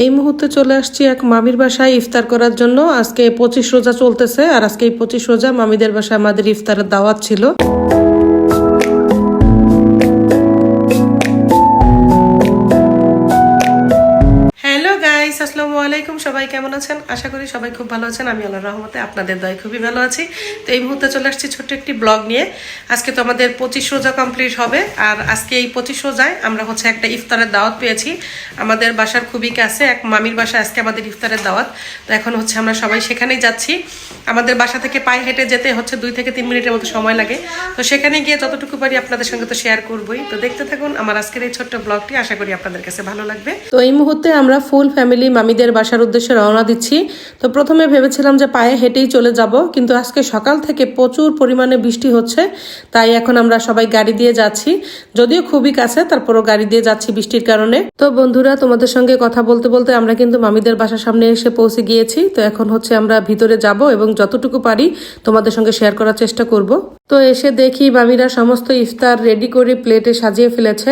এই মুহূর্তে চলে আসছি এক মামির বাসায় ইফতার করার জন্য। আজকে 25 রোজা চলতেছে, আর আজকে এই 25 রোজা মামিদের বাসায় আমাদের ইফতারের দাওয়াত ছিল। আসসালামু আলাইকুম, সবাই কেমন আছেন? আশা করি সবাই খুব ভালো আছেন। আমি আল্লাহর রহমতে আপনাদের দয়ায় খুবই ভালো আছি। তো এই মুহূর্তে চলে আসছি ছোট্ট একটি ব্লগ নিয়ে। আজকে তো আমাদের 25 রোজা কমপ্লিট হবে, আর আজকে এই 25 রোজায় আমরা একটা ইফতারের দাওয়াত পেয়েছি। আমাদের বাসার খুবই কাছে এক মামির বাসায় আজকে আমাদের ইফতারের দাওয়াত। তো এখন আমরা সবাই সেখানেই যাচ্ছি। আমাদের বাসা থেকে পায়ে হেঁটে যেতে 2 থেকে 3 মিনিটের মতো সময় লাগে। তো সেখানে গিয়ে যতটুকু পারি আপনাদের সঙ্গে তো শেয়ার করবোই। তো দেখতে থাকুন আমার আজকের এই ছোট্ট ব্লগটি, আশা করি আপনাদের কাছে ভালো লাগবে। তো এই মুহূর্তে আমরা ফুল ফ্যামিলি মামিদের বাসার উদ্দেশ্যে রওনা দিচ্ছি। তো প্রথমে ভেবেছিলাম যে পায়ে হেঁটেই চলে যাব, কিন্তু আজকে সকাল থেকে প্রচুর পরিমাণে বৃষ্টি হচ্ছে, তাই এখন আমরা সবাই গাড়ি দিয়ে যাচ্ছি। যদিও খুবই কাছে, তারপরও গাড়ি দিয়ে যাচ্ছি বৃষ্টির কারণে। তো বন্ধুরা, তোমাদের সঙ্গে কথা বলতে বলতে আমরা কিন্তু মামিদের বাসার সামনে এসে পৌঁছে গিয়েছি। তো এখন আমরা ভিতরে যাব এবং যতটুকু পারি তোমাদের সঙ্গে শেয়ার করার চেষ্টা করব। তো এসে দেখি মামিরা সমস্ত ইফতার রেডি করে প্লেটে সাজিয়ে ফেলেছে।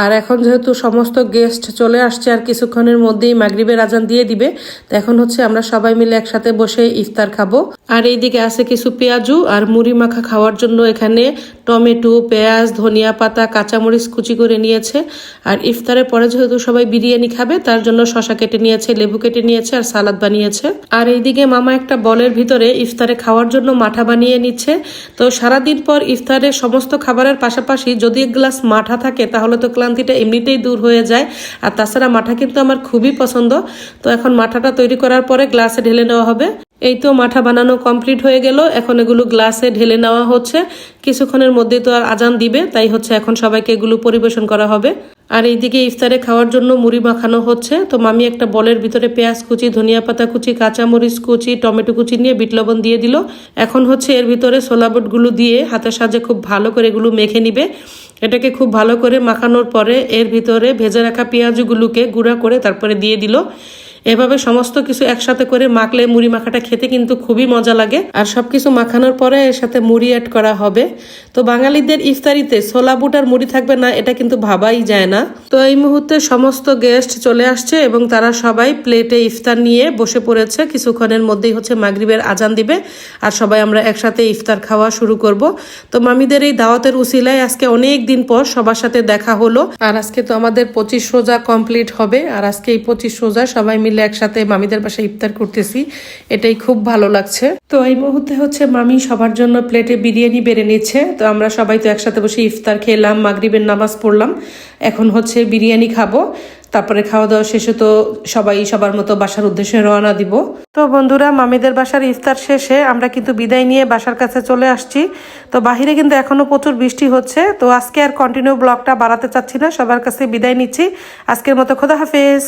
আর এখন যেহেতু সমস্ত গেস্ট চলে আসছে, আর কিছুক্ষণের মধ্যেই মাগরিবের আজান দিয়ে দিবে। তো এখন আমরা সবাই মিলে একসাথে বসে ইফতার খাবো। আর এইদিকে আছে কিছু পেঁয়াজু আর মুড়ি মাখা খাওয়ার জন্য এখানে টমেটো, পেঁয়াজ, ধনিয়া পাতা, কাঁচামরিচ কুচি করে নিয়েছে। আর ইফতারের পরে যেহেতু সবাই বিরিয়ানি খাবে, তার জন্য শসা কেটে নিয়েছে, লেবু কেটে নিয়েছে, আর সালাদ বানিয়েছে। আর এইদিকে মামা একটা বলের ভিতরে ইফতারে খাওয়ার জন্য মাঠা বানিয়ে নিচ্ছে। তো সারাদিন পর ইফতারের সমস্ত খাবারের পাশাপাশি যদি এক গ্লাস মাঠা থাকে, তাহলে তো ক্লান্তিটা এমনিতেই দূর হয়ে যায়। আর তাছাড়া মাঠা কিন্তু আমার খুবই পছন্দ। তো এখন মাঠাটা তৈরি করার পরে গ্লাসে ঢেলে নেওয়া হবে। এই তো মাঠা বানানো কমপ্লিট হয়ে গেল। এখন এগুলো গ্লাসে ঢেলে নেওয়া হচ্ছে। কিছুক্ষণের মধ্যে তো আর আজান দিবে, তাই এখন সবাইকে এগুলো পরিবেশন করা হবে। আর এইদিকে ইফতারে খাওয়ার জন্য মুড়ি মাখানো হচ্ছে। তো মামি একটা বলের ভিতরে পেঁয়াজ কুচি, ধনিয়া পাতা কুচি, কাঁচামরিচ কুচি, টমেটো কুচি নিয়ে বিট লবণ দিয়ে দিল। এখন এর ভিতরে ছোলা বুটগুলো দিয়ে হাতের সাহায্যে খুব ভালো করে এগুলো মেখে নিবে। এটাকে খুব ভালো করে মাখানোর পরে এর ভিতরে ভেজে রাখা পেঁয়াজগুলোকে গুঁড়া করে তারপরে দিয়ে দিল। এভাবে সমস্ত কিছু একসাথে করে মাখলে মুড়ি মাখাটা খেতে কিন্তু খুবই মজা লাগে। আর সবকিছু মাখানোর পরে এর সাথে মুড়ি অ্যাড করা হবে। তো বাঙালিদের ইফতারিতে ছোলা বুট আর মুড়ি থাকবে না, এটা কিন্তু ভাবাই যায় না। তো এই মুহূর্তে সমস্ত গেস্ট চলে আসছে এবং তারা সবাই প্লেটে ইফতার নিয়ে বসে পড়েছে। কিছুক্ষণের মধ্যেই মাগরিবের আজান দিবে, আর সবাই আমরা একসাথে ইফতার খাওয়া শুরু করব। তো মামিদের এই দাওয়াতের উসিলায় আজকে অনেক দিন পর সবার সাথে দেখা হলো। আর আজকে তো আমাদের 25 রোজা কমপ্লিট হবে, আর আজকে এই 25 রোজা সবাই মিলে একসাথে মামিদের বাসায় ইফতার করতেছি, এটাই খুব ভালো লাগছে। তো এই মুহূর্তে মামি সবার জন্য প্লেটে বিরিয়ানি বেড়ে নিচ্ছে। তো আমরা সবাই তো একসাথে বসে ইফতার খেলাম, মাগরিবের নামাজ পড়লাম। এখন বিরিয়ানি খাবো। তারপরে খাওয়া দাওয়া শেষে তো সবাই সবার মতো বাসার উদ্দেশ্যে রওনা দিব। তো বন্ধুরা, মামিদের বাসার ইফতার শেষে আমরা কিন্তু বিদায় নিয়ে বাসার কাছে চলে আসছি। তো বাহিরে কিন্তু এখনো প্রচুর বৃষ্টি হচ্ছে। তো আজকে আর কন্টিনিউ ব্লগটা বাড়াতে চাচ্ছি না, সবার কাছে বিদায় নিচ্ছি। আজকের মতো খোদা হাফেজ।